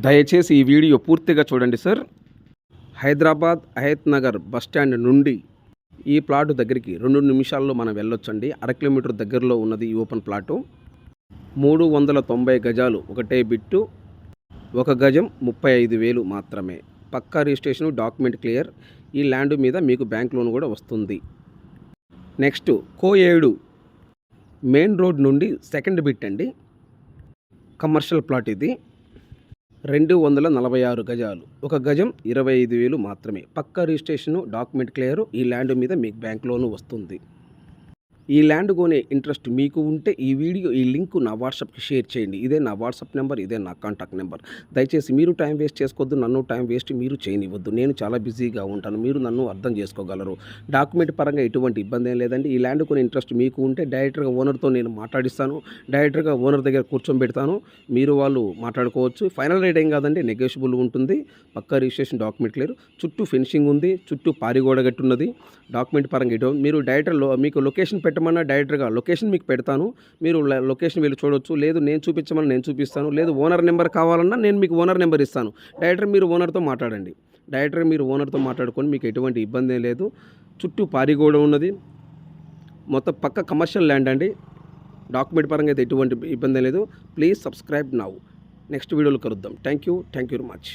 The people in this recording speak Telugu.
దయచేసి ఈ వీడియో పూర్తిగా చూడండి సార్. హైదరాబాద్ హయత్ నగర్ బస్టాండ్ నుండి ఈ ప్లాటు దగ్గరికి 2 నిమిషాల్లో మనం వెళ్ళొచ్చండి. 1/2 కిలోమీటర్ దగ్గరలో ఉన్నది ఈ ఓపెన్ ప్లాటు. 390 గజాలు ఒకటే బిట్టు. 1 గజం 35,000 మాత్రమే. పక్కా రిజిస్ట్రేషన్, డాక్యుమెంట్ క్లియర్. ఈ ల్యాండ్ మీద మీకు బ్యాంక్ లోన్ కూడా వస్తుంది. నెక్స్ట్ కోయేడు మెయిన్ రోడ్ నుండి సెకండ్ బిట్ అండి. కమర్షియల్ ప్లాట్ ఇది. 246 గజాలు. 1 గజం 25,000 మాత్రమే. పక్కా రిజిస్ట్రేషను, డాక్యుమెంట్ క్లియరు. ఈ ల్యాండ్ మీద మీకు బ్యాంక్ లోను వస్తుంది. ఈ ల్యాండ్ కొనే ఇంట్రెస్ట్ మీకు ఉంటే ఈ లింక్ నా వాట్సాప్కి షేర్ చేయండి. ఇదే నా వాట్సాప్ నెంబర్, ఇదే నా కాంటాక్ట్ నెంబర్. దయచేసి మీరు టైం వేస్ట్ చేసుకోవద్దు, నన్ను టైం వేస్ట్ మీరు చేయనివ్వద్దు. నేను చాలా బిజీగా ఉంటాను, మీరు నన్ను అర్థం చేసుకోగలరు. డాక్యుమెంట్ పరంగా ఎటువంటి ఇబ్బంది ఏం లేదండి. ఈ ల్యాండ్ కొనే ఇంట్రెస్ట్ మీకు ఉంటే డైరెక్ట్గా ఓనర్తో నేను మాట్లాడిస్తాను. డైరెక్ట్గా ఓనర్ దగ్గర కూర్చోబెడతాను. మీరు వాళ్ళు మాట్లాడుకోవచ్చు. ఫైనల్ రేట్ ఏం కాదండి, నెగోషియబుల్ ఉంటుంది. పక్కా రిజిస్ట్రేషన్, డాక్యుమెంట్ క్లియర్. చుట్టూ ఫెన్సింగ్ ఉంది, చుట్టూ పారిగోడ గట్టున్నది. డాక్యుమెంట్ పరంగా మీరు డైరెక్టర్ మీకు లొకేషన్ పెట్టమన్నా డైరెక్టర్గా లొకేషన్ మీకు పెడతాను. మీరు లొకేషన్ వెళ్ళి చూడవచ్చు. లేదు నేను చూపించమని నేను చూపిస్తాను. లేదు ఓనర్ నెంబర్ కావాలన్నా నేను మీకు ఓనర్ నెంబర్ ఇస్తాను. డైరెక్టర్ మీరు ఓనర్తో మాట్లాడండి. డైరెక్టర్ మీరు ఓనర్తో మాట్లాడుకొని మీకు ఎటువంటి ఇబ్బంది లేదు. చుట్టూ పారిగోడ ఉన్నది. మొత్తం పక్క కమర్షియల్ ల్యాండ్ అండి. డాక్యుమెంట్ పరంగా అయితే ఎటువంటి ఇబ్బంది లేదు. Please subscribe now. నెక్స్ట్ వీడియోలో కలుద్దాం. Thank you very much.